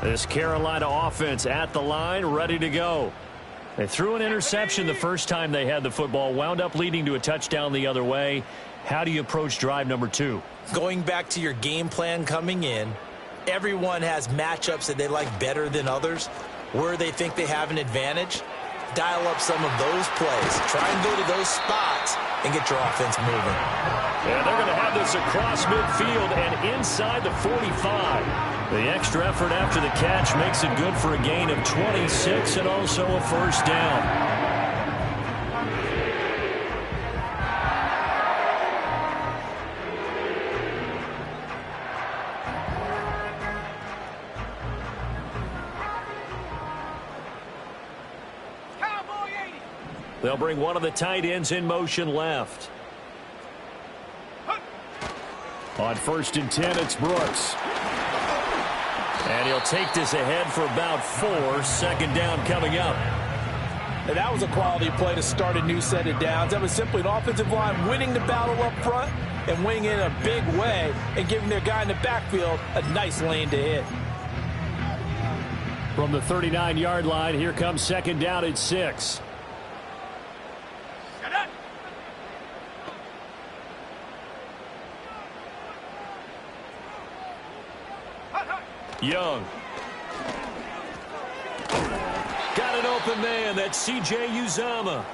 This Carolina offense at the line, ready to go. They threw an interception the first time they had the football, wound up leading to a touchdown the other way. How do you approach drive number 2? Going back to your game plan coming in, everyone has matchups that they like better than others. Where they think they have an advantage, dial up some of those plays. Try and go to those spots and get your offense moving. Yeah, they're going to have this across midfield and inside the 45. The extra effort after the catch makes it good for a gain of 26 and also a first down. They'll bring one of the tight ends in motion left. On 1st and 10, it's Brooks. And he'll take this ahead for about 4. Second down coming up. And that was a quality play to start a new set of downs. That was simply an offensive line winning the battle up front and winning in a big way and giving their guy in the backfield a nice lane to hit. From the 39-yard line, here comes second down at 6. Young. Got an open man. That's C.J. Uzomah.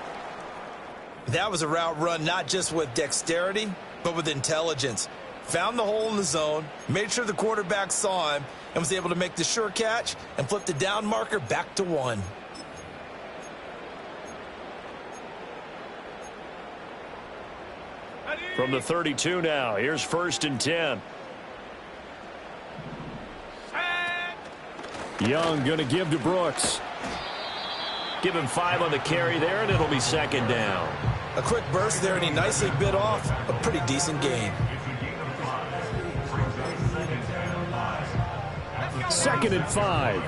That was a route run not just with dexterity, but with intelligence. Found the hole in the zone, made sure the quarterback saw him, and was able to make the sure catch and flip the down marker back to 1. From the 32 now, here's 1st and 10. Young going to give to Brooks. Give him 5 on the carry there, and it'll be second down. A quick burst there, and he nicely bit off a pretty decent gain. 2nd and 5.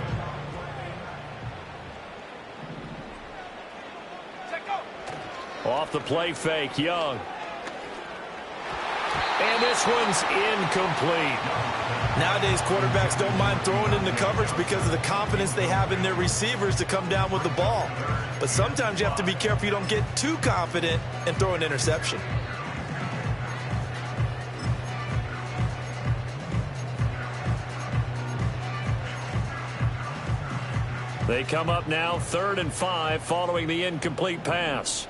Off the play fake, Young. And this one's incomplete. Nowadays, quarterbacks don't mind throwing into coverage because of the confidence they have in their receivers to come down with the ball. But sometimes you have to be careful you don't get too confident and throw an interception. They come up now 3rd and 5 following the incomplete pass.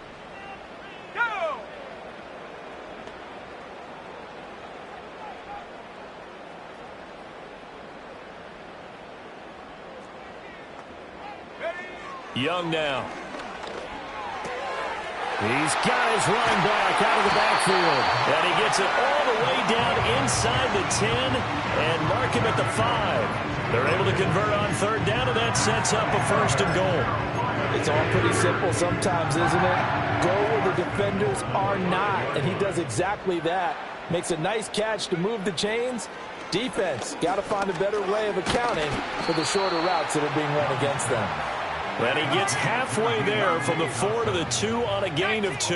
Young now. He's got his running back out of the backfield. And he gets it all the way down inside the 10 and mark him at the 5. They're able to convert on 3rd down, and that sets up a 1st and goal. It's all pretty simple sometimes, isn't it? Go where the defenders are not, and he does exactly that. Makes a nice catch to move the chains. Defense, got to find a better way of accounting for the shorter routes that are being run against them. And he gets halfway there from the 4 to the 2 on a gain of 2.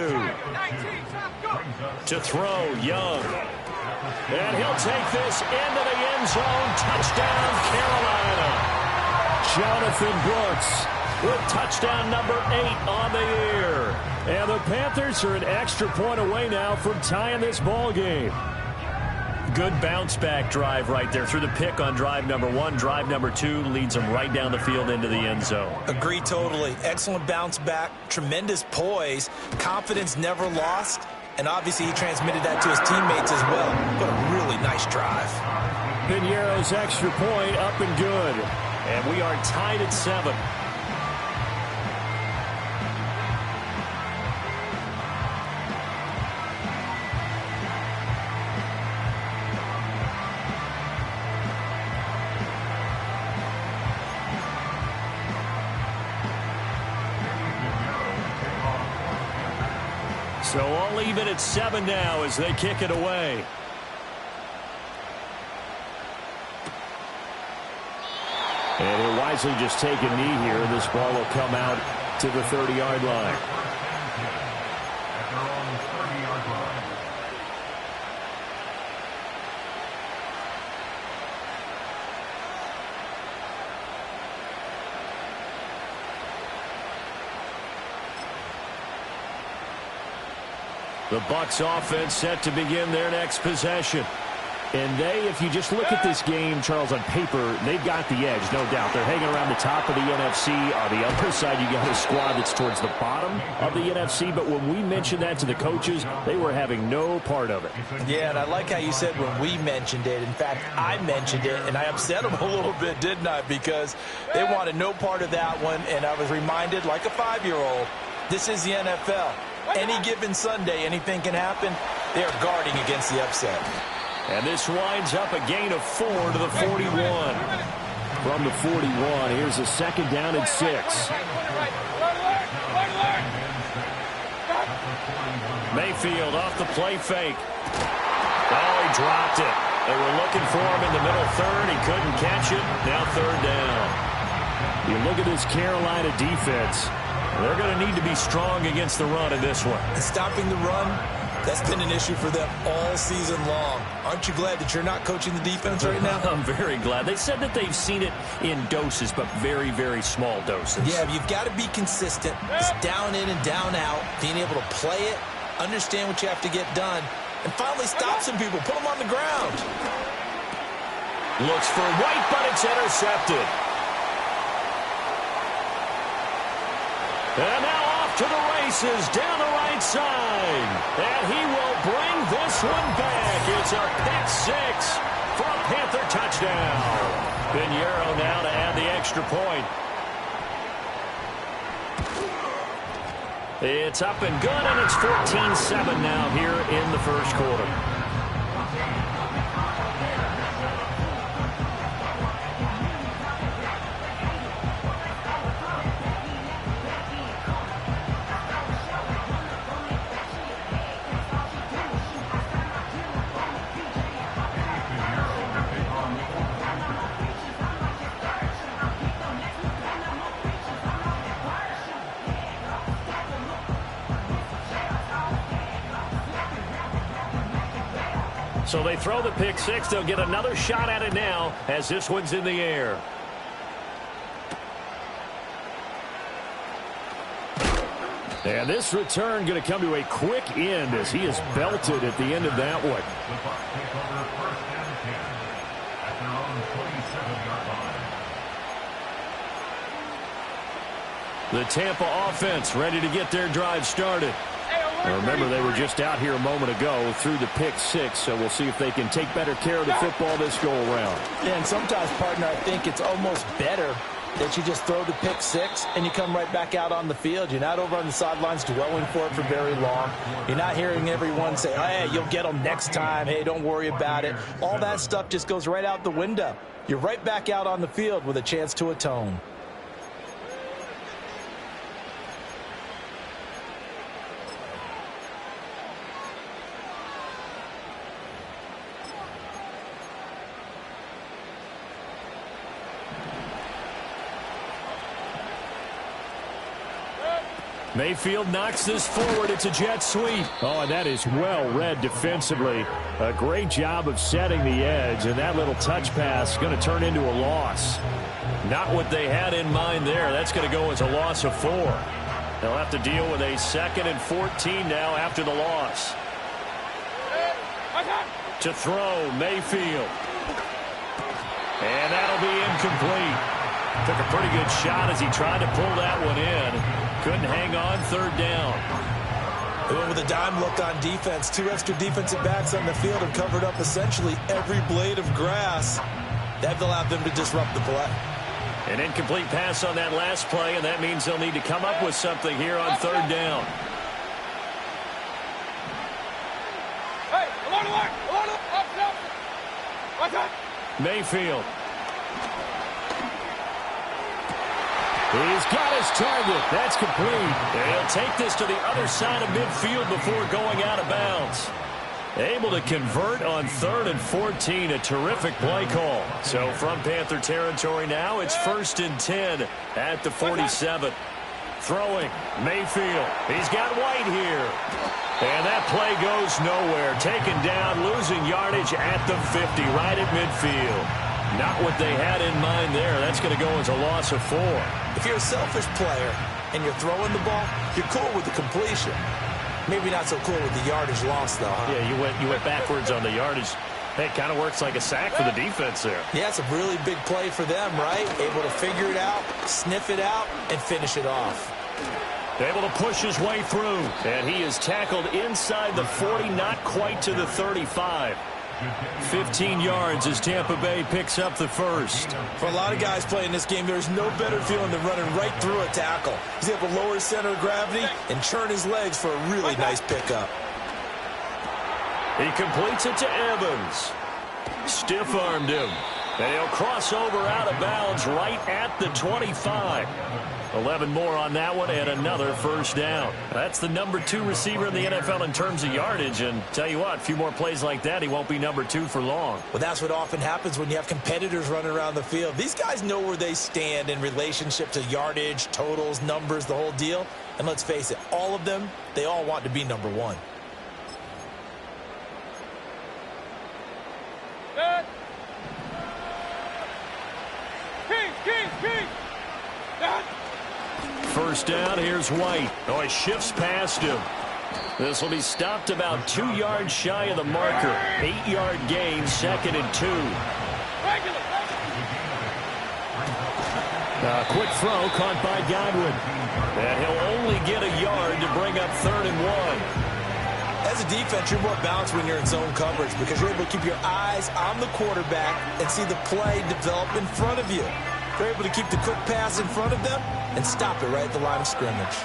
To throw, Young. And he'll take this into the end zone. Touchdown, Carolina. Jonathan Brooks with touchdown number 8 on the year. And the Panthers are an extra point away now from tying this ball game. Good bounce-back drive right there through the pick on drive number 1. Drive number 2 leads them right down the field into the end zone. Agree totally. Excellent bounce back, tremendous poise, confidence never lost, and obviously he transmitted that to his teammates as well. What a really nice drive. Piñeiro's extra point up and good. And we are tied at 7. So all even at 7 now as they kick it away. And he'll wisely just take a knee here. This ball will come out to the 30-yard line. The Bucs offense set to begin their next possession. And if you just look at this game, Charles, on paper, they've got the edge, no doubt. They're hanging around the top of the NFC. On the other side, you got a squad that's towards the bottom of the NFC. But when we mentioned that to the coaches, they were having no part of it. Yeah, and I like how you said when we mentioned it. In fact, I mentioned it, and I upset them a little bit, didn't I? Because they wanted no part of that one, and I was reminded, like a 5-year-old, this is the NFL. Any given Sunday, anything can happen. They are guarding against the upset. And this winds up a gain of 4 to the 41. From the 41, here's a second down and 6. Mayfield off the play fake. Oh, he dropped it. They were looking for him in the middle third. He couldn't catch it. Now third down. You look at this Carolina defense. They're going to need to be strong against the run in this one. And stopping the run, that's been an issue for them all season long. Aren't you glad that you're not coaching the defense right now? I'm very glad. They said that they've seen it in doses, but very, very small doses. Yeah, you've got to be consistent. It's down in and down out, being able to play it, understand what you have to get done, and finally stop some people, put them on the ground. Looks for White, but it's intercepted. And now off to the races down the right side. And he will bring this one back. It's a pick 6 for a Panther touchdown. Pinheiro now to add the extra point. It's up and good, and it's 14-7 now here in the first quarter. So they throw the pick 6. They'll get another shot at it now as this one's in the air. And this return going to come to a quick end as he is belted at the end of that one. The Tampa offense ready to get their drive started. Remember, they were just out here a moment ago through the pick 6, so we'll see if they can take better care of the football this go-around. Yeah, and sometimes, partner, I think it's almost better that you just throw the pick 6 and you come right back out on the field. You're not over on the sidelines dwelling for it for very long. You're not hearing everyone say, hey, you'll get them next time. Hey, don't worry about it. All that stuff just goes right out the window. You're right back out on the field with a chance to atone. Mayfield knocks this forward. It's a jet sweep. Oh, and that is well read defensively. A great job of setting the edge, and that little touch pass is going to turn into a loss. Not what they had in mind there. That's going to go as a loss of 4. They'll have to deal with a 2nd and 14 now after the loss. To throw, Mayfield. And that'll be incomplete. Took a pretty good shot as he tried to pull that one in. Couldn't hang on, third down. They went with a dime look on defense. 2 extra defensive backs on the field and covered up essentially every blade of grass. That allowed them to disrupt the play. An incomplete pass on that last play, and that means they'll need to come up with something here on third down. Mayfield. He's got his target. That's complete. And he'll take this to the other side of midfield before going out of bounds. Able to convert on 3rd and 14. A terrific play call. So from Panther territory now, it's 1st and 10 at the 47. Throwing, Mayfield. He's got White here. And that play goes nowhere. Taken down, losing yardage at the 50, right at midfield. Not what they had in mind there. That's going to go as a loss of 4. If you're a selfish player and you're throwing the ball, you're cool with the completion. Maybe not so cool with the yardage loss, though, huh? Yeah, you went backwards on the yardage. Hey, it kind of works like a sack for the defense there. Yeah, it's a really big play for them, right? Able to figure it out, sniff it out, and finish it off. Able to push his way through. And he is tackled inside the 40, not quite to the 35. 15 yards as Tampa Bay picks up the first. For a lot of guys playing this game, there's no better feeling than running right through a tackle. He's able to lower his center of gravity and churn his legs for a really nice pickup. He completes it to Evans. Stiff-armed him. And he'll cross over out of bounds right at the 25. 11 more on that one and another first down. That's the number 2 receiver in the NFL in terms of yardage. And tell you what, a few more plays like that, he won't be number 2 for long. Well, that's what often happens when you have competitors running around the field. These guys know where they stand in relationship to yardage, totals, numbers, the whole deal. And let's face it, all of them, they all want to be number 1. First down, here's White. Oh, he shifts past him. This will be stopped about 2 yards shy of the marker. 8-yard gain, 2nd and 2. Quick throw caught by Godwin. And he'll only get a yard to bring up 3rd and 1. As a defense, you're more balanced when you're in zone coverage because you're able to keep your eyes on the quarterback and see the play develop in front of you. They're able to keep the quick pass in front of them and stop it right at the line of scrimmage.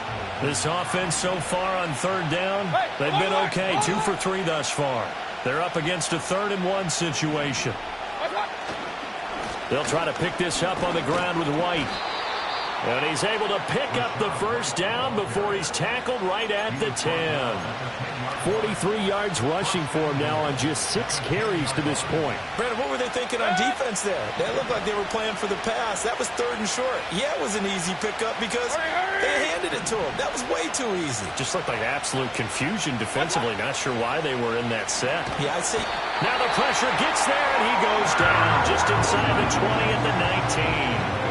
This offense so far on 3rd down, they've been okay. 2 for 3 thus far. They're up against a 3rd and 1 situation. They'll try to pick this up on the ground with White. And he's able to pick up the first down before he's tackled right at the 10. 43 yards rushing for him now on just 6 carries to this point. Brandon, what were they thinking on defense there? That looked like they were playing for the pass. That was 3rd and short. Yeah, it was an easy pickup because they handed it to him. That was way too easy. Just looked like absolute confusion defensively. Not sure why they were in that set. Yeah, I see. Now the pressure gets there, and he goes down just inside the 20 at the 19.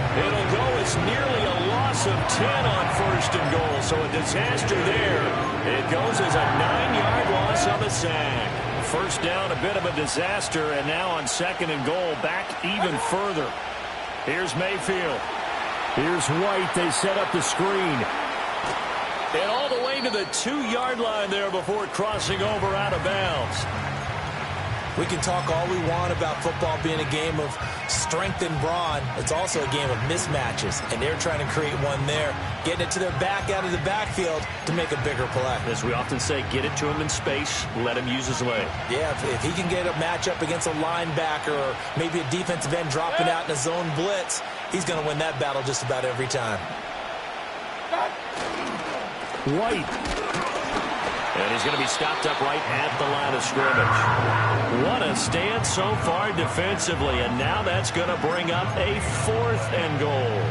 It'll go as nearly a loss of 10 on 1st and goal, so a disaster there. It goes as a 9-yard loss on the sack. First down, a bit of a disaster, and now on 2nd and goal, back even further. Here's Mayfield. Here's White. They set up the screen. And all the way to the 2-yard line there before crossing over out of bounds. We can talk all we want about football being a game of strength and brawn. It's also a game of mismatches, and they're trying to create one there, getting it to their back out of the backfield to make a bigger play. As we often say, get it to him in space, let him use his leg. Yeah, if he can get a matchup against a linebacker or maybe a defensive end dropping out in a zone blitz, he's going to win that battle just about every time. White. And he's going to be stopped up right at the line of scrimmage. What a stand so far defensively, and now that's going to bring up a 4th and goal.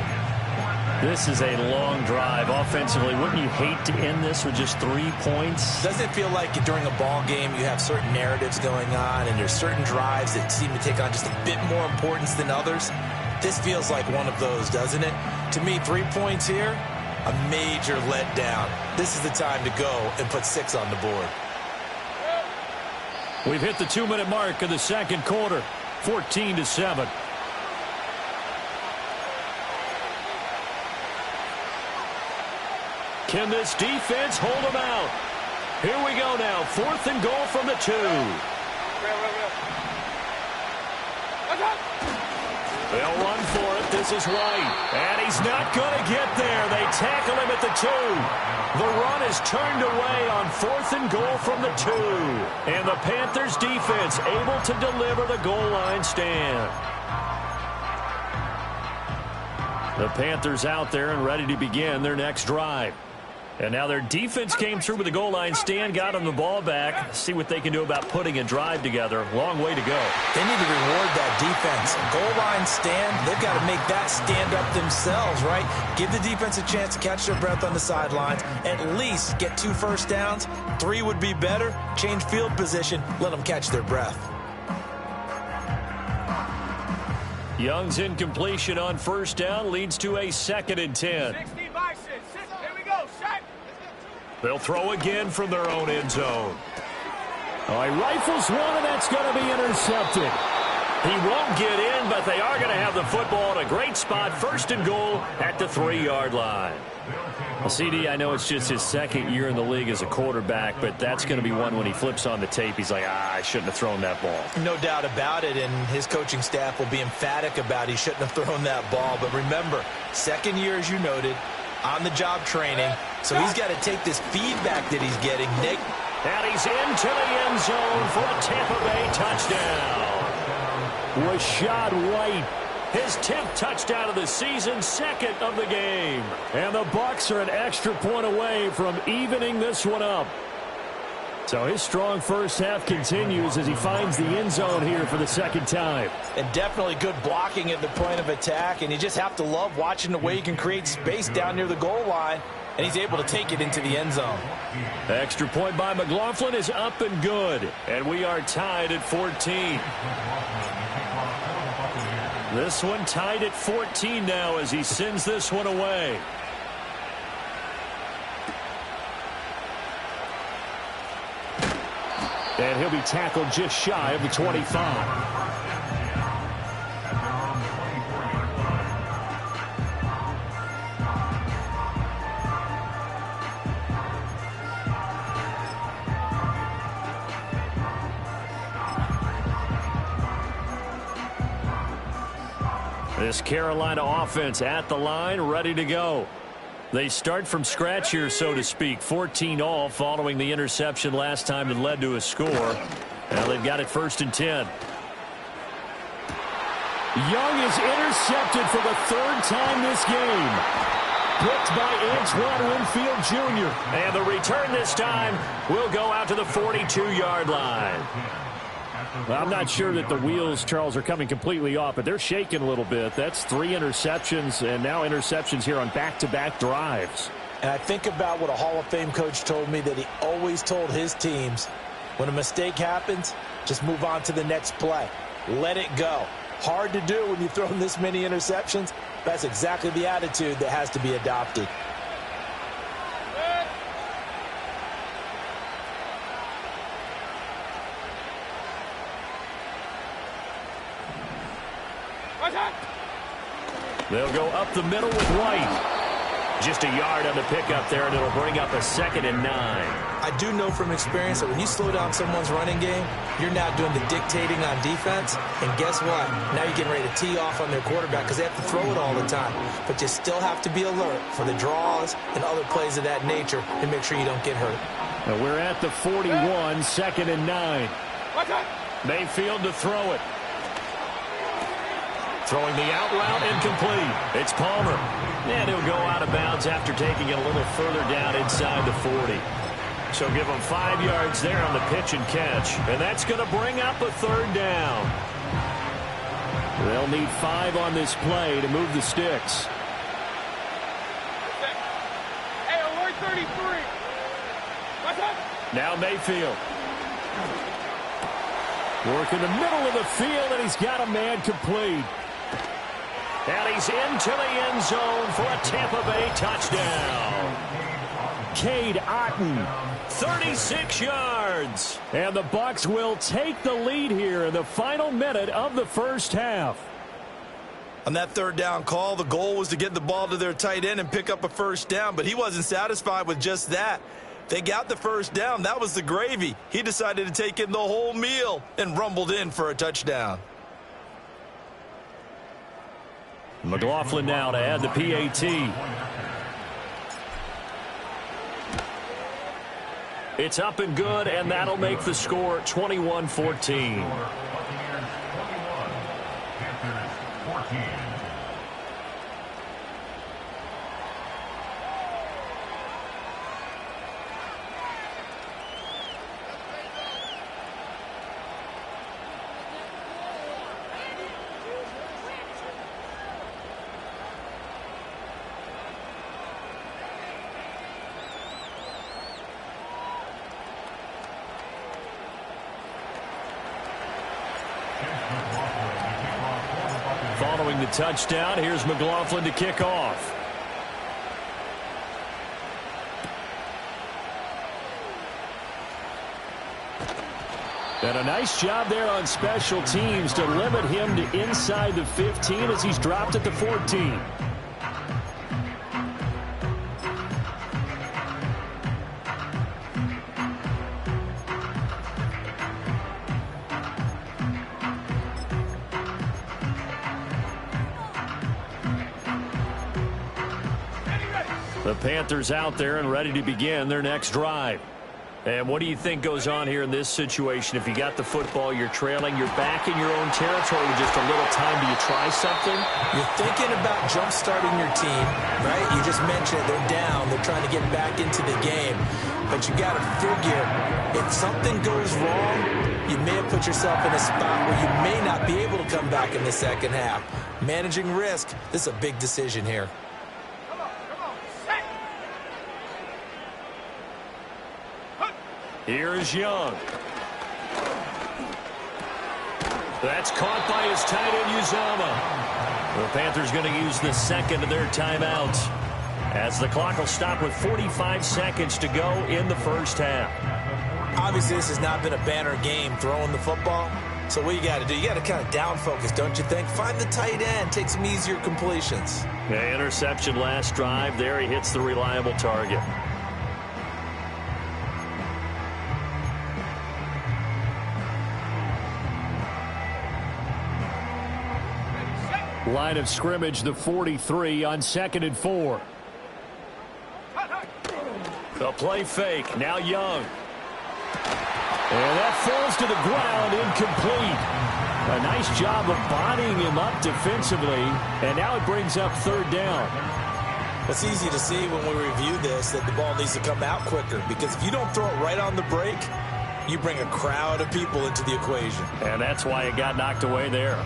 This is a long drive offensively. Wouldn't you hate to end this with just 3 points? Doesn't it feel like during a ball game you have certain narratives going on and there's certain drives that seem to take on just a bit more importance than others? This feels like one of those, doesn't it? To me, 3 points here, a major letdown. This is the time to go and put 6 on the board. We've hit the 2-minute mark of the 2nd quarter, 14-7. Can this defense hold them out? Here we go now, 4th and goal from the 2. They'll run for it. This is White. And he's not going to get there. They tackle him at the 2. The run is turned away on 4th and goal from the 2. And the Panthers defense able to deliver the goal line stand. The Panthers out there and ready to begin their next drive. And now their defense came through with the goal line stand, got them the ball back. See what they can do about putting a drive together. Long way to go. They need to reward that defense. Goal line stand, they've got to make that stand up themselves, right? Give the defense a chance to catch their breath on the sidelines. At least get 2 first downs. 3 would be better. Change field position. Let them catch their breath. Young's incompletion on 1st down leads to a 2nd and 10. 16 by 6. Here we go. Shot. They'll throw again from their own end zone. Oh, he rifles one, and that's going to be intercepted. He won't get in, but they are going to have the football in a great spot. 1st and goal at the 3-yard line. Well, CD, I know it's just his 2nd year in the league as a quarterback, but that's going to be one when he flips on the tape. He's like, I shouldn't have thrown that ball. No doubt about it, and his coaching staff will be emphatic about he shouldn't have thrown that ball. But remember, 2nd year, as you noted, on-the-job training, so he's got to take this feedback that he's getting. And he's into the end zone for a Tampa Bay touchdown. Rashad White, his 10th touchdown of the season, 2nd of the game. And the Bucs are an extra point away from evening this one up. So his strong first half continues as he finds the end zone here for the 2nd time. And definitely good blocking at the point of attack, and you just have to love watching the way he can create space down near the goal line, and he's able to take it into the end zone. Extra point by McLaughlin is up and good, and we are tied at 14. This one tied at 14 now as he sends this one away. And he'll be tackled just shy of the 25. This Carolina offense at the line, ready to go. They start from scratch here, so to speak. 14 all following the interception last time that led to a score. Now they've got it 1st and 10. Young is intercepted for the 3rd time this game. Picked by Antoine Winfield Jr. And the return this time will go out to the 42-yard line. Well, I'm not sure that the wheels, Charles, are coming completely off, but they're shaking a little bit. That's 3 interceptions, and now interceptions here on back-to-back drives. And I think about what a Hall of Fame coach told me that he always told his teams, when a mistake happens, just move on to the next play. Let it go. Hard to do when you've thrown this many interceptions. That's exactly the attitude that has to be adopted. They'll go up the middle with White. Just a yard on the pickup there, and it'll bring up a 2nd and 9. I do know from experience that when you slow down someone's running game, you're now doing the dictating on defense. And guess what? Now you're getting ready to tee off on their quarterback because they have to throw it all the time. But you still have to be alert for the draws and other plays of that nature to make sure you don't get hurt. Now we're at the 41, 2nd and 9. Mayfield to throw it. Throwing the out route, incomplete. It's Palmer. And he'll go out of bounds after taking it a little further down inside the 40. So give them 5 yards there on the pitch and catch. And that's going to bring up a 3rd down. They'll need 5 on this play to move the sticks. Hey, alert 33. What's up? Now Mayfield. Working the middle of the field, and he's got a man complete. And he's into the end zone for a Tampa Bay touchdown. Cade Otton, 36 yards. And the Bucs will take the lead here in the final minute of the first half. On that 3rd down call, the goal was to get the ball to their tight end and pick up a 1st down, but he wasn't satisfied with just that. They got the 1st down. That was the gravy. He decided to take in the whole meal and rumbled in for a touchdown. McLaughlin now to add the PAT. It's up and good, and that'll make the score 21-14. Following the touchdown, here's McLaughlin to kick off. And a nice job there on special teams to limit him to inside the 15 as he's dropped at the 14. The Panthers out there and ready to begin their next drive. And what do you think goes on here in this situation? If you got the football, you're trailing, you're back in your own territory with just a little time. Do you try something? You're thinking about jump-starting your team, right? You just mentioned they're down. They're trying to get back into the game. But you got to figure, if something goes wrong, you may have put yourself in a spot where you may not be able to come back in the second half. Managing risk, this is a big decision here. Here's Young. That's caught by his tight end, Uzama. The Panthers going to use the second of their timeouts as the clock will stop with 45 seconds to go in the first half. Obviously, this has not been a banner game throwing the football. So what you got to do, you got to kind of down focus, don't you think? Find the tight end, take some easier completions. Yeah, interception last drive. There he hits the reliable target. Line of scrimmage, the 43 on 2nd and 4. The play fake. Now Young. And that falls to the ground, incomplete. A nice job of bodying him up defensively. And now it brings up 3rd down. It's easy to see when we review this that the ball needs to come out quicker. Because if you don't throw it right on the break, you bring a crowd of people into the equation. And that's why it got knocked away there.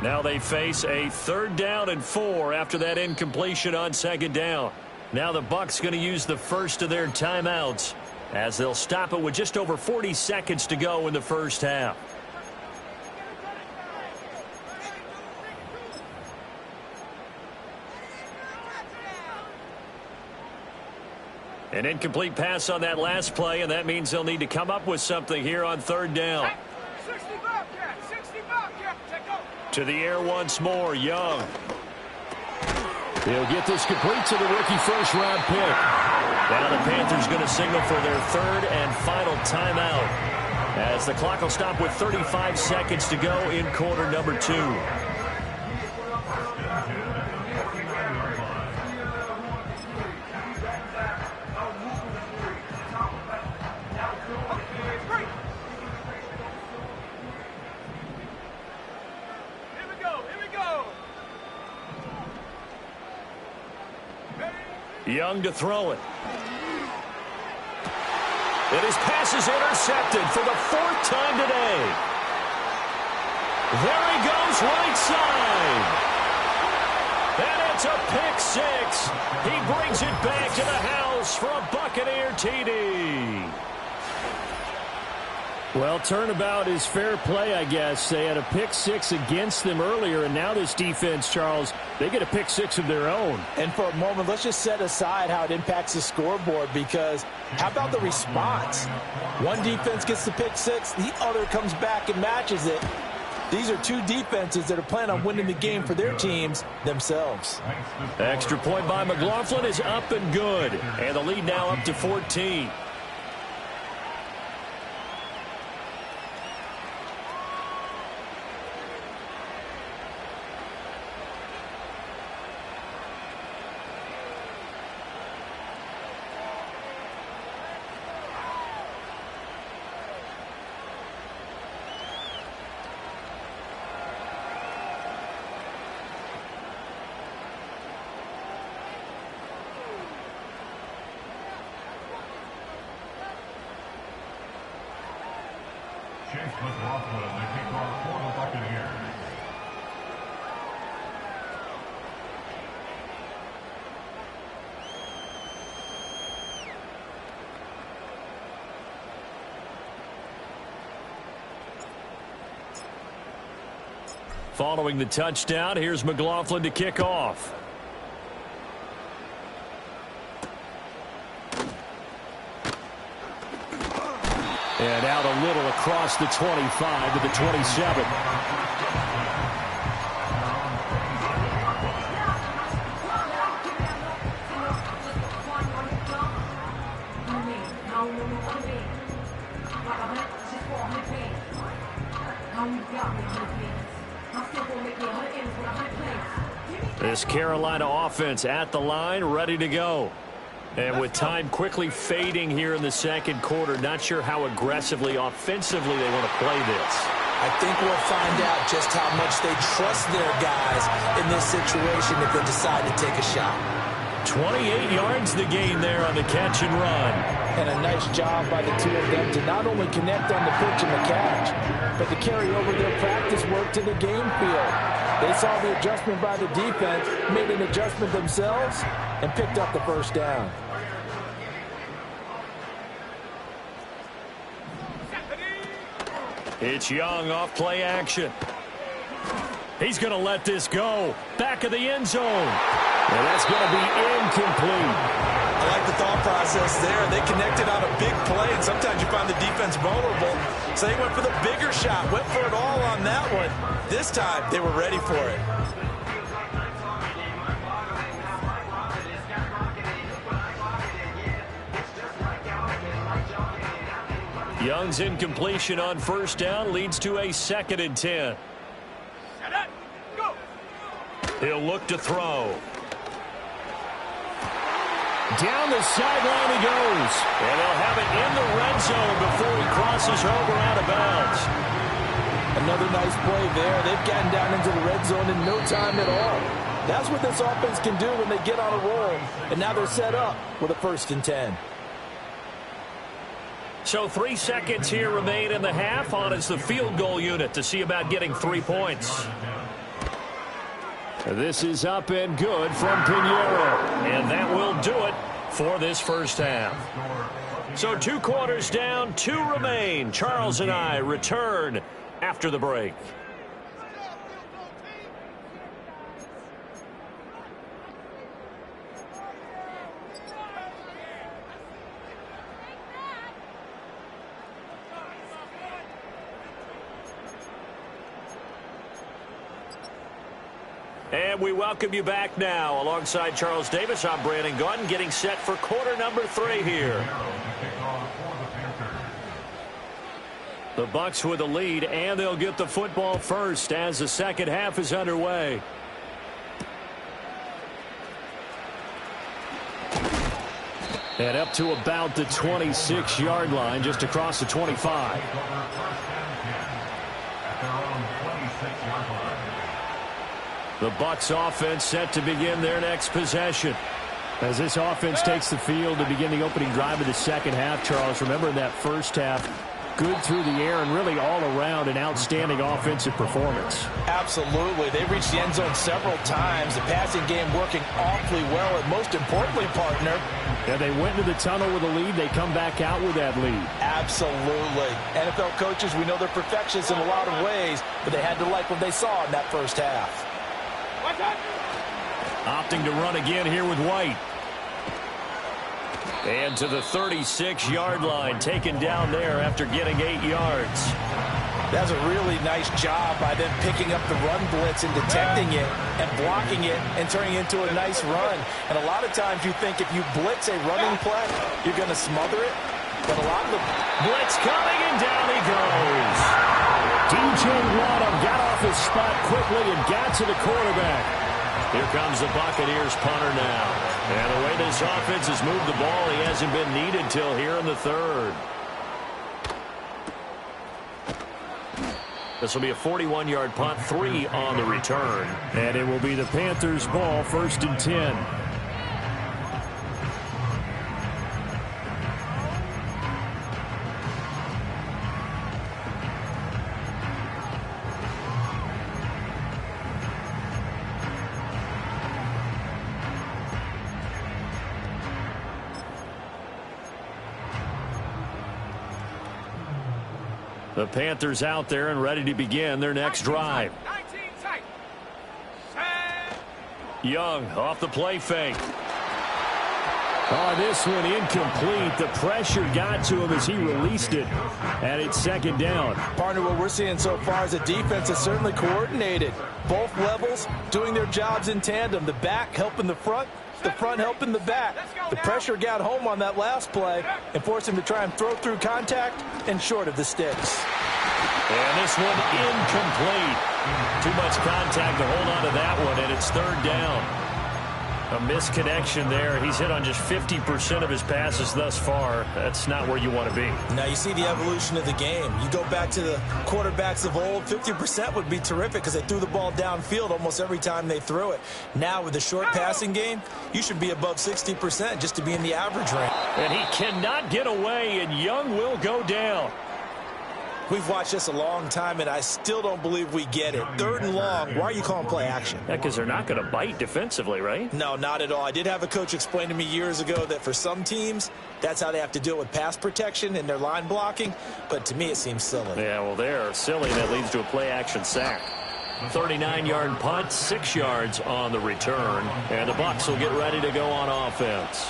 Now they face a 3rd down and 4 after that incompletion on 2nd down. Now the Bucs going to use the first of their timeouts as they'll stop it with just over 40 seconds to go in the first half. An incomplete pass on that last play, and that means they'll need to come up with something here on 3rd down. To the air once more, Young. He'll get this complete to the rookie first-round pick. Now the Panthers going to signal for their 3rd and final timeout as the clock will stop with 35 seconds to go in quarter number 2. Young to throw it. And his pass is intercepted for the 4th time today. There he goes, right side. And it's a pick 6. He brings it back to the house for a Buccaneer TD. Well, turnabout is fair play, I guess. They had a pick 6 against them earlier, and now this defense, Charles, they get a pick 6 of their own. And for a moment, let's just set aside how it impacts the scoreboard, because how about the response? One defense gets the pick 6, the other comes back and matches it. These are two defenses that are planning on winning the game for their teams themselves. Extra point by McLaughlin is up and good, and the lead now up to 14. McLaughlin, the kickoff for the Buccaneers. Following the touchdown, here's McLaughlin to kick off. And out a little across the 25 to the 27. This Carolina offense at the line, ready to go. And with time quickly fading here in the second quarter, not sure how aggressively, offensively they want to play this. I think we'll find out just how much they trust their guys in this situation if they decide to take a shot. 28 yards the gain there on the catch and run. And a nice job by the two of them to not only connect on the pitch and the catch, but to carry over their practice work to the game field. They saw the adjustment by the defense, made an adjustment themselves, and picked up the first down. It's Young off play action. He's going to let this go. Back of the end zone. And that's going to be incomplete. I like the thought process there. They connected on a big play, and sometimes you find the defense vulnerable. So they went for the bigger shot, went for it all on that one. This time, they were ready for it. Young's incompletion on first down leads to a 2nd and 10. He'll look to throw. Down the sideline he goes. And they'll have it in the red zone before he crosses over out of bounds. Another nice play there. They've gotten down into the red zone in no time at all. That's what this offense can do when they get on a roll. And now they're set up with a 1st and 10. So 3 seconds here remain in the half. On is the field goal unit to see about getting 3 points. This is up and good from Pinheiro. And that will do it for this first half. So 2 quarters down, 2 remain. Charles and I return after the break. And we welcome you back now. Alongside Charles Davis, I'm Brandon Gaudin, getting set for quarter number 3 here. The Bucs with a lead, and they'll get the football first as the second half is underway. And up to about the 26-yard line, just across the 25. The Bucs offense set to begin their next possession. As this offense takes the field to begin the opening drive of the second half, Charles, remember in that first half, good through the air and really all around an outstanding offensive performance. Absolutely. They reached the end zone several times. The passing game working awfully well, and most importantly, partner, yeah, they went into the tunnel with a lead. They come back out with that lead. Absolutely. NFL coaches, we know they're perfectionists in a lot of ways, but they had to like what they saw in that first half. Opting to run again here with White. And to the 36-yard line, taken down there after getting 8 yards. That's a really nice job by them picking up the run blitz and detecting it and blocking it and turning it into a nice run. And a lot of times you think if you blitz a running play, you're going to smother it. But a lot of the blitz coming, and down he goes. DJ Waddle got off his spot quickly and got to the quarterback. Here comes the Buccaneers punter now. And the way this offense has moved the ball, he hasn't been needed till here in the third. This will be a 41-yard punt, 3 on the return. And it will be the Panthers' ball, 1st and 10. The Panthers out there and ready to begin their next drive. Young off the play fake. Oh, this one incomplete. The pressure got to him as he released it, and it's second down. Partner, what we're seeing so far is a defense that's certainly coordinated. Both levels doing their jobs in tandem. The back helping the front helping the back. The pressure got home on that last play and forced him to try and throw through contact and short of the sticks. And this one incomplete. Too much contact to hold on to that one, and it's third down. A misconnection there. He's hit on just 50% of his passes thus far. That's not where you want to be. Now you see the evolution of the game. You go back to the quarterbacks of old, 50% would be terrific because they threw the ball downfield almost every time they threw it. Now with the short passing game, you should be above 60% just to be in the average range. And he cannot get away, and Young will go down. We've watched this a long time, and I still don't believe we get it. Third and long, why are you calling play action? Yeah, because they're not going to bite defensively, right? No, not at all. I did have a coach explain to me years ago that for some teams, that's how they have to deal with pass protection and their line blocking. But to me, it seems silly. Yeah, well, they're silly. That leads to a play action sack. 39-yard punt, 6 yards on the return. And the Bucs will get ready to go on offense.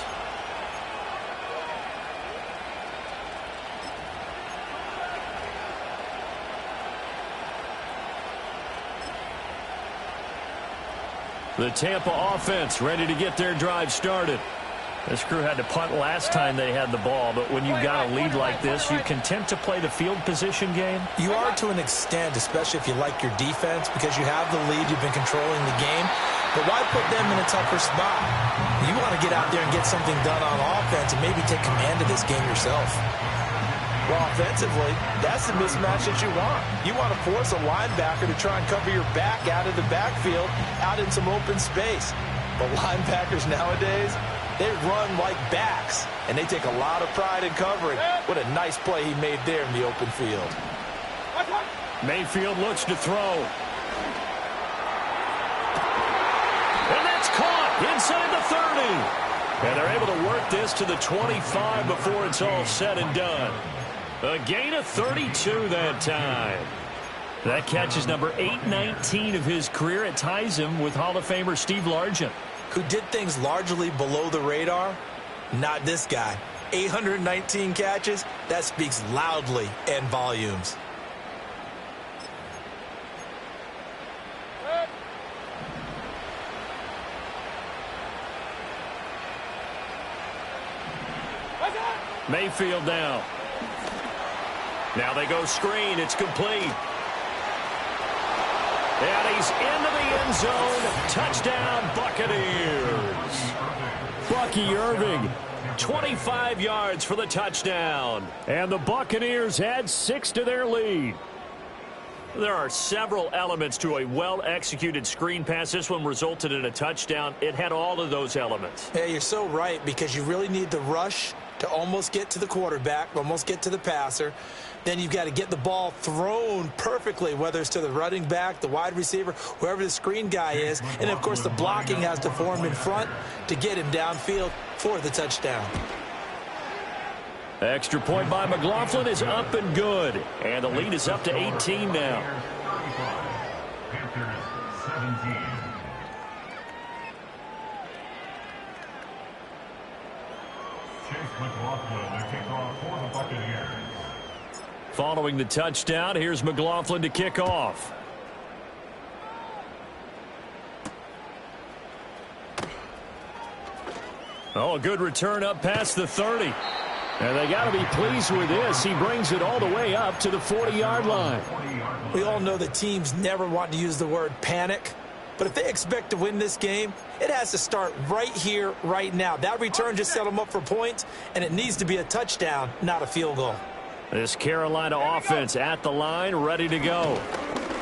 The Tampa offense ready to get their drive started. This crew had to punt last time they had the ball, but when you've got a lead like this, you content to play the field position game? You are to an extent, especially if you like your defense, because you have the lead, you've been controlling the game. But why put them in a tougher spot? You want to get out there and get something done on offense and maybe take command of this game yourself. Well, offensively, that's the mismatch that you want. You want to force a linebacker to try and cover your back out of the backfield, out in some open space. But linebackers nowadays, they run like backs, and they take a lot of pride in covering. What a nice play he made there in the open field. Mayfield looks to throw. And that's caught inside the 30. And they're able to work this to the 25 before it's all said and done. A gain of 32 that time. That catch is number 819 of his career. It ties him with Hall of Famer Steve Largent. Who did things largely below the radar? Not this guy. 819 catches, that speaks loudly in volumes. Mayfield now. Now they go screen. It's complete. And he's into the end zone. Touchdown, Buccaneers. Bucky Irving, 25 yards for the touchdown. And the Buccaneers add 6 to their lead. There are several elements to a well-executed screen pass. This one resulted in a touchdown. It had all of those elements. Yeah, you're so right, because you really need the rush to almost get to the quarterback, almost get to the passer. Then you've got to get the ball thrown perfectly, whether it's to the running back, the wide receiver, whoever the screen guy is. And, of course, the blocking has to form in front to get him downfield for the touchdown. Extra point by McLaughlin is up and good. And the lead is up to 18 now. Panthers 17. Chase McLaughlin, the kickoff for the Buccaneers. Following the touchdown, here's McLaughlin to kick off. Oh, a good return up past the 30. And they got to be pleased with this. He brings it all the way up to the 40-yard line. We all know that teams never want to use the word panic. But if they expect to win this game, it has to start right here, right now. That return just set them up for points, and it needs to be a touchdown, not a field goal. This Carolina offense at the line, ready to go.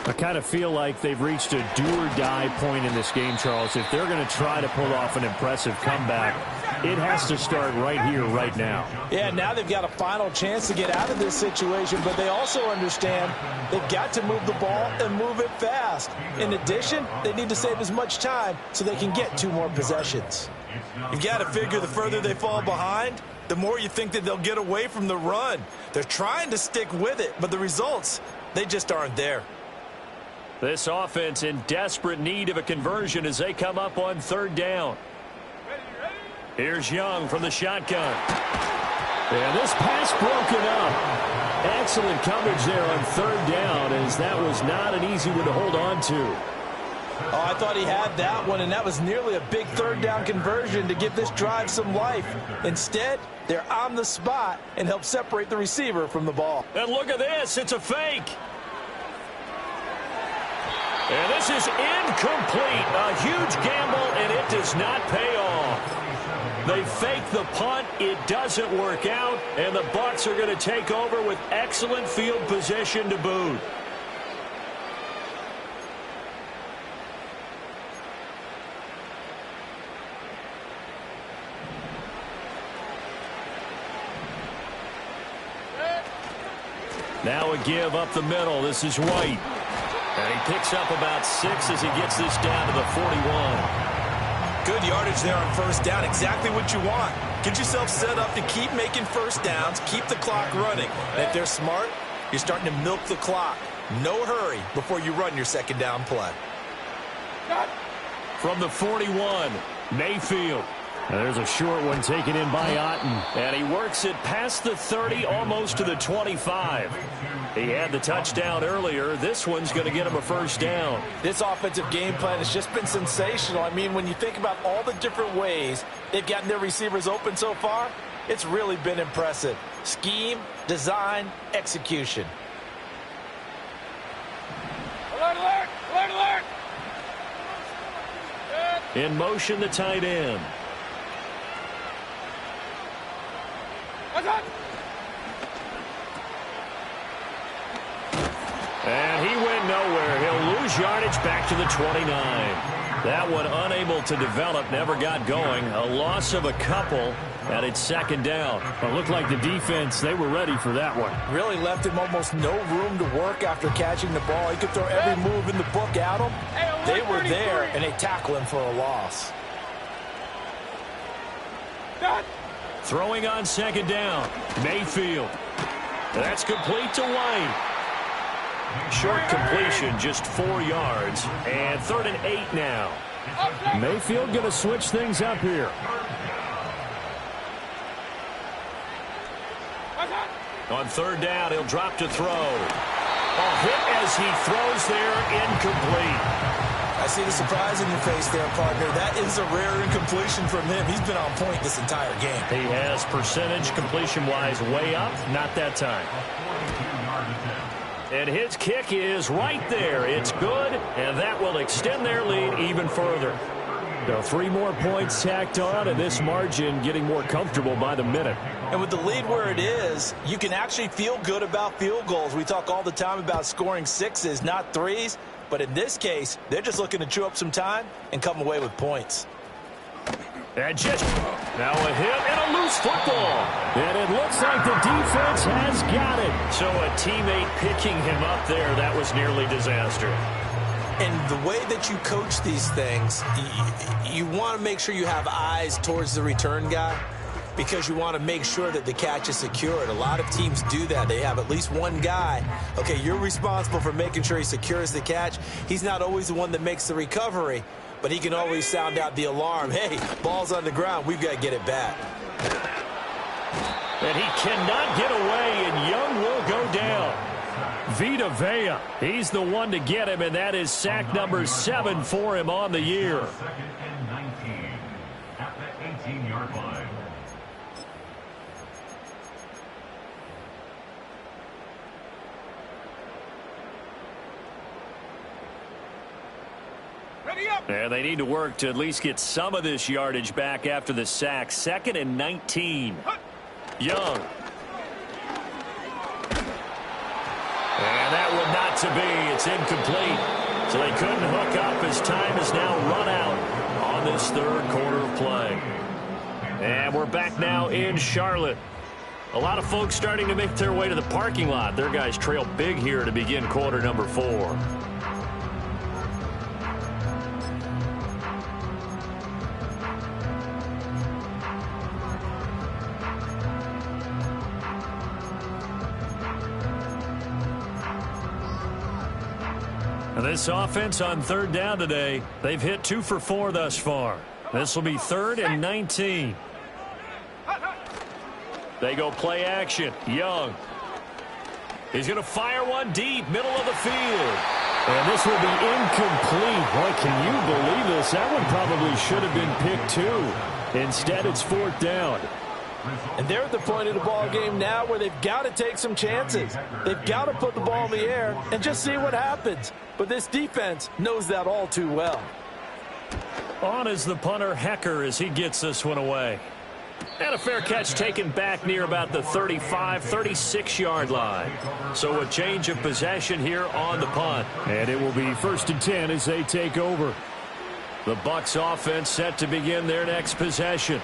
I kind of feel like they've reached a do-or-die point in this game, Charles. If they're going to try to pull off an impressive comeback, it has to start right here, right now. Yeah, now they've got a final chance to get out of this situation, but they also understand they've got to move the ball and move it fast. In addition, they need to save as much time so they can get 2 more possessions. You've got to figure the further they fall behind, the more you think that they'll get away from the run. They're trying to stick with it, but the results, they just aren't there. This offense in desperate need of a conversion as they come up on 3rd down. Here's Young from the shotgun. And this pass broken up. Excellent coverage there on third down, as that was not an easy one to hold on to. Oh, I thought he had that one, and that was nearly a big third down conversion to give this drive some life. Instead, they're on the spot and help separate the receiver from the ball. And look at this. It's a fake. And this is incomplete. A huge gamble, and it does not pay off. They fake the punt. It doesn't work out, and the Bucs are going to take over with excellent field position to boot. Now a give up the middle. This is White. And he picks up about 6 as he gets this down to the 41. Good yardage there on first down. Exactly what you want. Get yourself set up to keep making first downs, keep the clock running. And if they're smart, you're starting to milk the clock. No hurry before you run your second down play. From the 41, Mayfield. And there's a short one taken in by Otten. And he works it past the 30, almost to the 25. He had the touchdown earlier. This one's going to get him a first down. This offensive game plan has just been sensational. I mean, when you think about all the different ways they've gotten their receivers open so far, it's really been impressive. Scheme, design, execution. Alert, alert, alert, alert. In motion, the tight end. What's up? And he went nowhere. He'll lose yardage back to the 29. That one unable to develop, never got going. A loss of a couple, and it's second down. It looked like the defense, they were ready for that one. Really left him almost no room to work after catching the ball. He could throw every move in the book at him. They were there, and they tackle him for a loss. Throwing on second down, Mayfield. That's complete to White. Short completion, just 4 yards, and 3rd and 8 now. Mayfield going to switch things up here. On third down, he'll drop to throw. A hit as he throws there, incomplete. I see the surprise in your face there, partner. That is a rare incompletion from him. He's been on point this entire game. He has percentage completion-wise way up, not that time. And his kick is right there. It's good, and that will extend their lead even further. So 3 more points tacked on, and this margin getting more comfortable by the minute. And with the lead where it is, you can actually feel good about field goals. We talk all the time about scoring 6s, not 3s. But in this case, they're just looking to chew up some time and come away with points. And just now a hit and a loose football. And it looks like the defense has got it. So a teammate picking him up there, that was nearly disaster. And the way that you coach these things, you want to make sure you have eyes towards the return guy, because you want to make sure that the catch is secured. A lot of teams do that. They have at least one guy. Okay, you're responsible for making sure he secures the catch. He's not always the one that makes the recovery, but he can always sound out the alarm. Hey, ball's on the ground. We've got to get it back. And he cannot get away, and Young will go down. Vita Vea, he's the one to get him, and that is sack number 7 for him on the year. 2nd and 19 at the 18-yard line. And they need to work to at least get some of this yardage back after the sack. 2nd and 19. Young. And that one not to be. It's incomplete. So they couldn't hook up as time is now run out on this 3rd quarter of play. And we're back now in Charlotte. A lot of folks starting to make their way to the parking lot. Their guys trail big here to begin quarter number 4. This offense on 3rd down today, they've hit 2 for 4 thus far. This will be 3rd and 19. They go play action. Young. He's going to fire one deep, middle of the field. And this will be incomplete. Boy, can you believe this? That one probably should have been picked too. Instead, it's 4th down. And they're at the point of the ball game now where they've got to take some chances. They've got to put the ball in the air and just see what happens. But this defense knows that all too well. On is the punter, Hecker, as he gets this one away. And a fair catch taken back near about the 35, 36-yard line. So a change of possession here on the punt. And it will be 1st and 10 as they take over. The Bucs offense set to begin their next possession.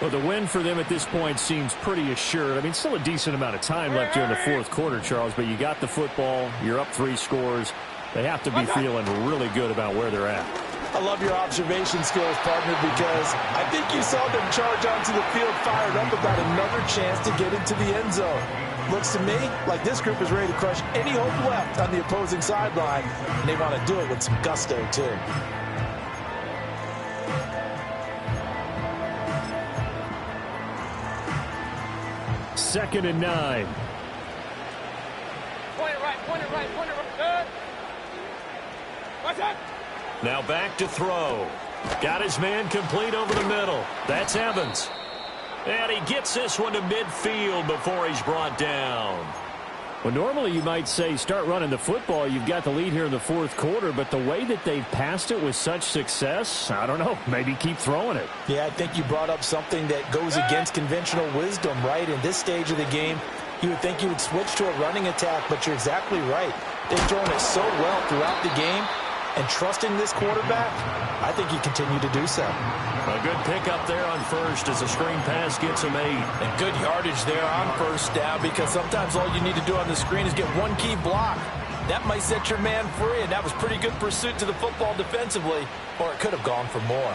Well, the win for them at this point seems pretty assured. I mean, still a decent amount of time left here in the 4th quarter, Charles, but you got the football. You're up 3 scores. They have to be feeling really good about where they're at. I love your observation skills, partner, because I think you saw them charge onto the field fired up about another chance to get into the end zone. Looks to me like this group is ready to crush any hope left on the opposing sideline, and they want to do it with some gusto, too. Second and 9. Point it right, point it right, point it right. Good. Watch out. Now back to throw. Got his man complete over the middle. That's Evans. And he gets this one to midfield before he's brought down. Well, normally you might say start running the football. You've got the lead here in the 4th quarter, but the way that they've passed it with such success, I don't know, maybe keep throwing it. Yeah, I think you brought up something that goes against conventional wisdom, right? In this stage of the game, you would think you would switch to a running attack, but you're exactly right. They've thrown it so well throughout the game, and trusting this quarterback, I think you continue to do so. A good pickup there on first as a screen pass gets him 8. And good yardage there on 1st down, because sometimes all you need to do on the screen is get one key block. That might set your man free, and that was pretty good pursuit to the football defensively, or it could have gone for more.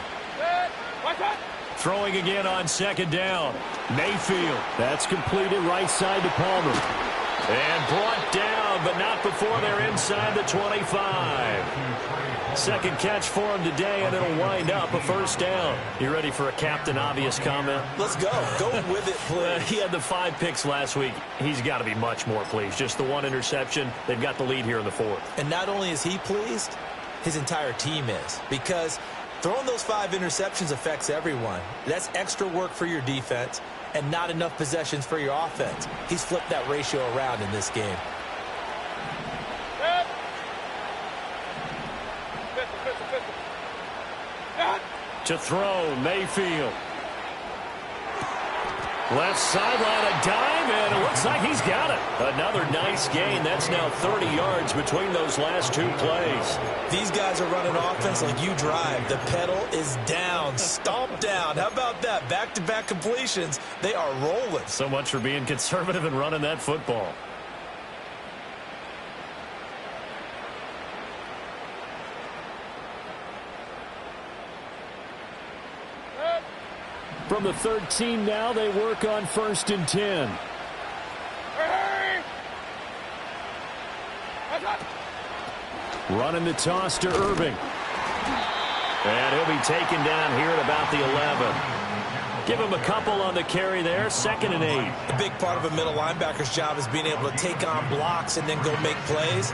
Throwing again on 2nd down. Mayfield. That's completed right side to Palmer. And brought down, but not before they're inside the 25. Second catch for him today, and it'll wind up a 1st down. You ready for a Captain Obvious comment? Let's go. Go with it, please. He had the 5 picks last week. He's got to be much more pleased. Just the 1 interception. They've got the lead here in the 4th. And not only is he pleased, his entire team is. Because throwing those 5 interceptions affects everyone. That's extra work for your defense and not enough possessions for your offense. He's flipped that ratio around in this game. To throw, Mayfield. Left sideline, a dive, and it looks like he's got it. Another nice gain. That's now 30 yards between those last 2 plays. These guys are running offense like you drive. The pedal is down, stomp down. How about that? Back-to-back completions. They are rolling. So much for being conservative and running that football. From the 13 now, they work on 1st and 10. Running the toss to Irving. And he'll be taken down here at about the 11. Give him a couple on the carry there. 2nd and 8. A big part of a middle linebacker's job is being able to take on blocks and then go make plays.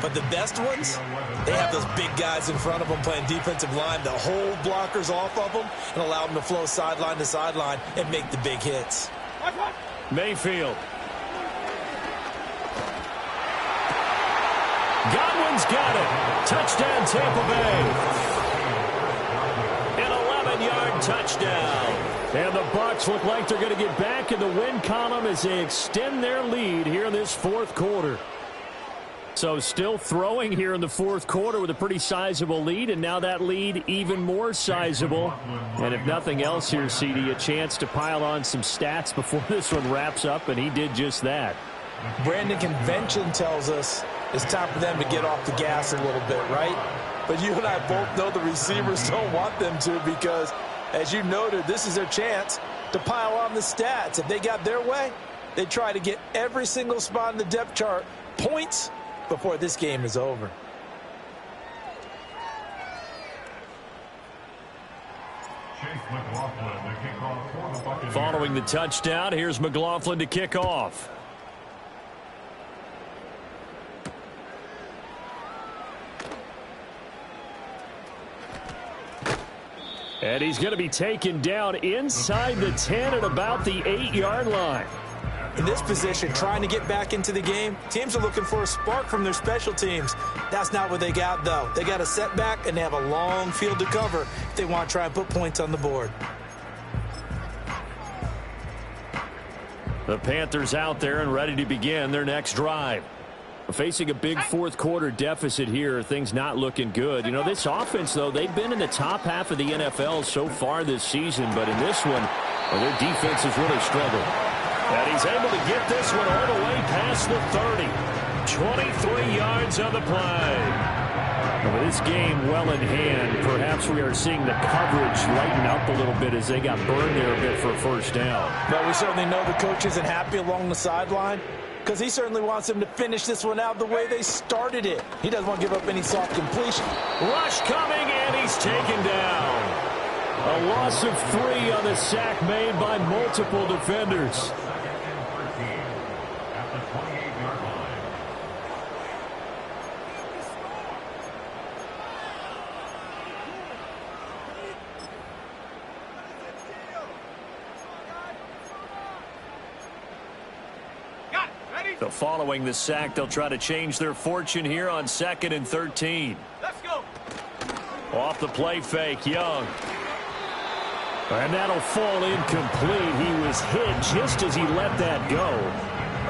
But the best ones, they have those big guys in front of them playing defensive line to hold blockers off of them and allow them to flow sideline to sideline and make the big hits. Mayfield. Godwin's got it. Touchdown, Tampa Bay. An 11-yard touchdown. And the Bucs look like they're going to get back in the win column as they extend their lead here in this 4th quarter. So still throwing here in the 4th quarter with a pretty sizable lead, and now that lead even more sizable. And if nothing else here, CD, a chance to pile on some stats before this one wraps up, and he did just that. Brandon, convention tells us it's time for them to get off the gas a little bit, right? But you and I both know the receivers don't want them to, because, as you noted, this is their chance to pile on the stats. If they got their way, they try to get every single spot in the depth chart points before this game is over. Following the touchdown, here's McLaughlin to kick off. And he's going to be taken down inside the 10 at about the 8-yard line. In this position, trying to get back into the game, teams are looking for a spark from their special teams. That's not what they got, though. They got a setback, and they have a long field to cover if they want to try and put points on the board. The Panthers out there and ready to begin their next drive. Facing a big fourth-quarter deficit here, things not looking good. You know, this offense, though, they've been in the top half of the NFL so far this season, but in this one, well, their defense has really struggled. And he's able to get this one all the way past the 30. 23 yards on the play. And with this game well in hand, perhaps we are seeing the coverage lighten up a little bit as they got burned there a bit for a first down. But we certainly know the coach isn't happy along the sideline, because he certainly wants them to finish this one out the way they started it. He doesn't want to give up any soft completion. Rush coming, and he's taken down. A loss of 3 on the sack made by multiple defenders. So following the sack, they'll try to change their fortune here on 2nd and 13. Let's go. Off the play fake, Young. And that'll fall incomplete. He was hit just as he let that go.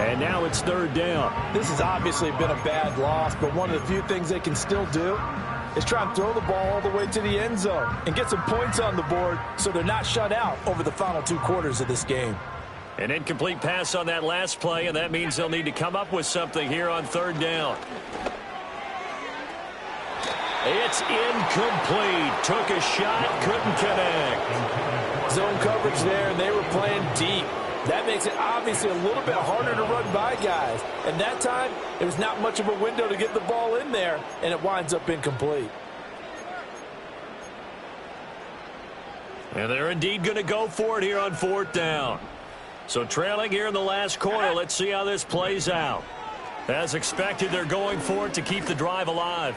And now it's 3rd down. This has obviously been a bad loss, but one of the few things they can still do is try and throw the ball all the way to the end zone and get some points on the board so they're not shut out over the final 2 quarters of this game. An incomplete pass on that last play, and that means they'll need to come up with something here on 3rd down. It's incomplete. Took a shot, couldn't connect. Zone coverage there, and they were playing deep. That makes it obviously a little bit harder to run by guys. And that time, there was not much of a window to get the ball in there, and it winds up incomplete. And they're indeed going to go for it here on 4th down. So trailing here in the last quarter, let's see how this plays out. As expected, they're going for it to keep the drive alive.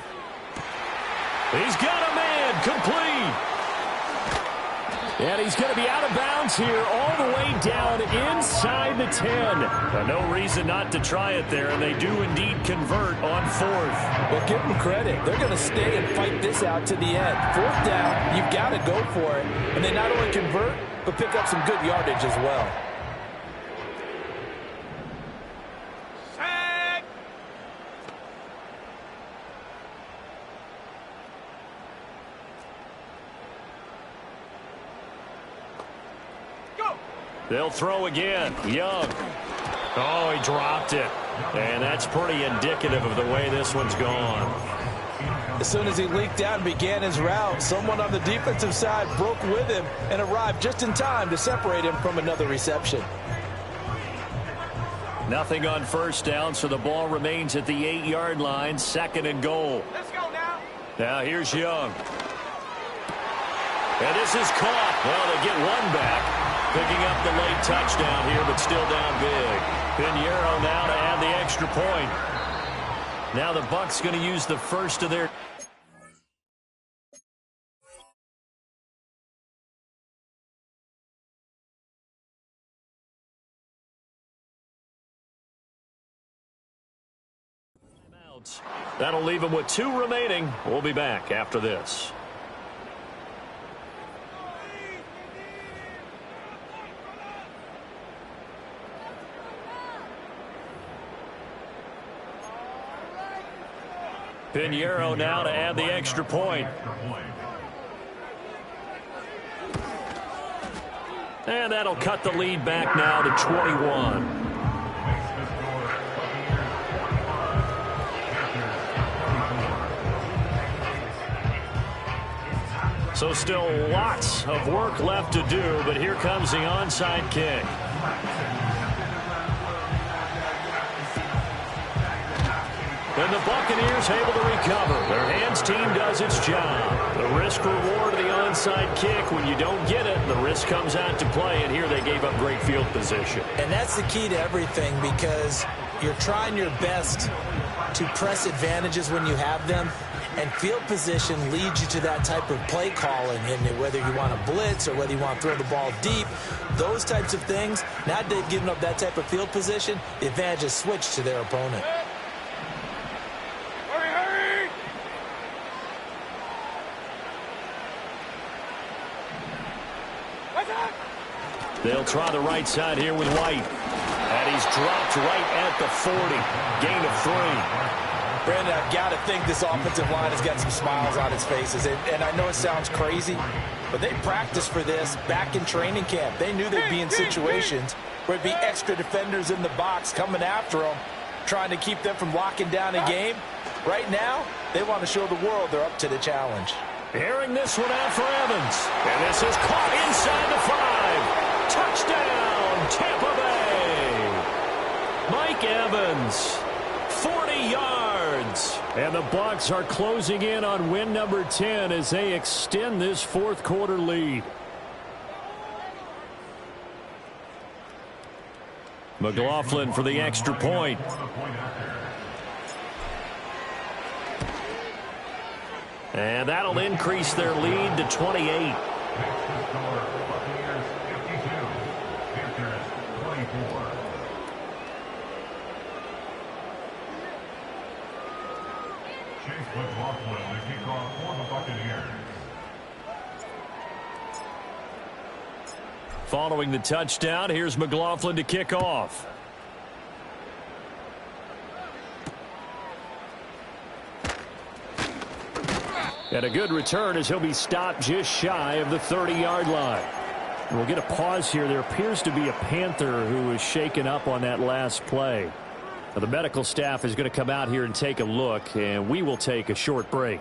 He's got a man, complete. And he's going to be out of bounds here all the way down inside the 10. No reason not to try it there, and they do indeed convert on 4th. Well, give them credit. They're going to stay and fight this out to the end. 4th down, you've got to go for it. And they not only convert, but pick up some good yardage as well. They'll throw again. Young. Oh, he dropped it. And that's pretty indicative of the way this one's gone. As soon as he leaked out and began his route, someone on the defensive side broke with him and arrived just in time to separate him from another reception. Nothing on 1st down, so the ball remains at the 8-yard line, 2nd and goal. Let's go now. Now here's Young. And this is caught. Well, they get one back. Picking up the late touchdown here, but still down big. Pinheiro now to add the extra point. Now the Bucs going to use the first of their... That'll leave them with 2 remaining. We'll be back after this. Pinheiro now to add the extra point. And that'll cut the lead back now to 21. So still lots of work left to do, but here comes the onside kick. And the Buccaneers able to recover. Their hands team does its job. The risk reward of the onside kick. When you don't get it, the risk comes out to play. And here they gave up great field position. And that's the key to everything, because you're trying your best to press advantages when you have them. And field position leads you to that type of play calling, and whether you want to blitz or whether you want to throw the ball deep, those types of things. Now that they've given up that type of field position, the advantage is switched to their opponent. Hurry, hurry! What's up? They'll try the right side here with White. And he's dropped right at the 40. Gain of 3. Brandon, I've got to think this offensive line has got some smiles on its faces. And I know it sounds crazy, but they practiced for this back in training camp. They knew they'd be in situations where it'd be extra defenders in the box coming after them, trying to keep them from locking down a game. Right now, they want to show the world they're up to the challenge. Airing this one out for Evans. And this is caught inside the 5. Touchdown, Tampa Bay. Mike Evans, 40 yards. And the Bucs are closing in on win number 10 as they extend this fourth quarter lead. McLaughlin for the extra point. And that'll increase their lead to 28. McLaughlin, the kickoff for the Buccaneers. Following the touchdown, here's McLaughlin to kick off. And a good return as he'll be stopped just shy of the 30-yard line. We'll get a pause here. There appears to be a Panther who was shaken up on that last play. Now, the medical staff is going to come out here and take a look, and we will take a short break.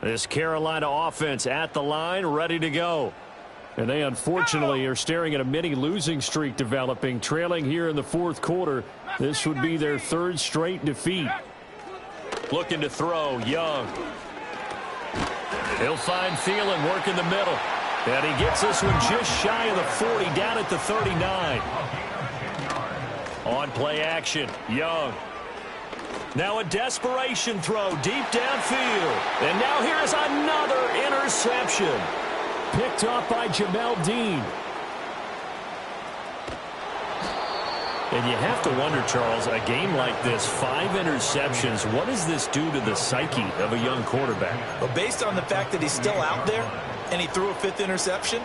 This Carolina offense at the line, ready to go. And they unfortunately are staring at a mini losing streak developing, trailing here in the fourth quarter. This would be their third straight defeat. Looking to throw, Young. He'll find Thielen working the middle. And he gets this one just shy of the 40, down at the 39. On play action, Young. Now a desperation throw deep downfield. And now here is another interception. Picked off by Jamel Dean. And you have to wonder, Charles, a game like this, 5 interceptions, what does this do to the psyche of a young quarterback? Well, based on the fact that he's still out there and he threw a 5th interception,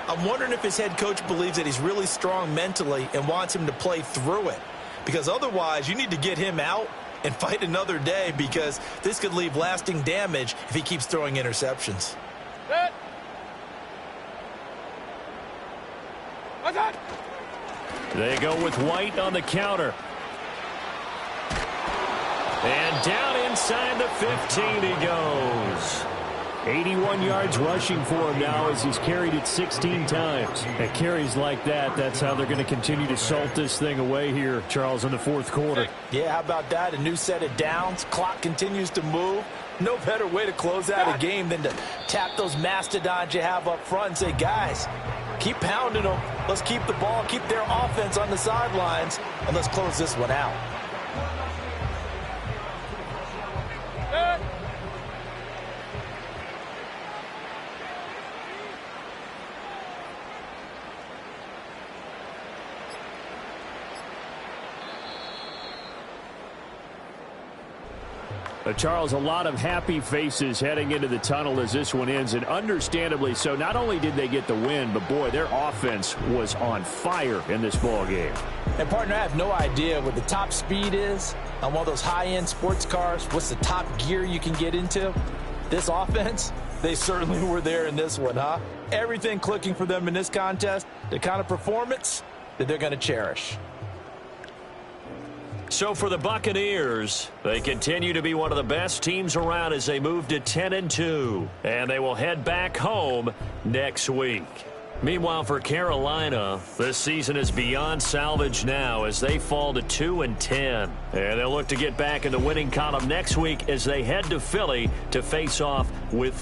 I'm wondering if his head coach believes that he's really strong mentally and wants him to play through it. Because otherwise, you need to get him out and fight another day, because this could leave lasting damage if he keeps throwing interceptions. They go with White on the counter. And down inside the 15 he goes. 81 yards rushing for him now as he's carried it 16 times. At carries like that, that's how they're going to continue to salt this thing away here, Charles, in the fourth quarter. Yeah, how about that? A new set of downs. Clock continues to move. No better way to close out a game than to tap those mastodons you have up front and say, guys, keep pounding them. Let's keep the ball, keep their offense on the sidelines, and let's close this one out. Charles, a lot of happy faces heading into the tunnel as this one ends, and understandably so. Not only did they get the win, but boy, their offense was on fire in this ball game. And partner, I have no idea what the top speed is on one of those high-end sports cars. What's the top gear you can get into? This offense, they certainly were there in this one, huh? Everything clicking for them in this contest, the kind of performance that they're going to cherish. So for the Buccaneers, they continue to be one of the best teams around as they move to 10-2. And they will head back home next week. Meanwhile, for Carolina, this season is beyond salvage now as they fall to 2-10. And they'll look to get back in the winning column next week as they head to Philly to face off with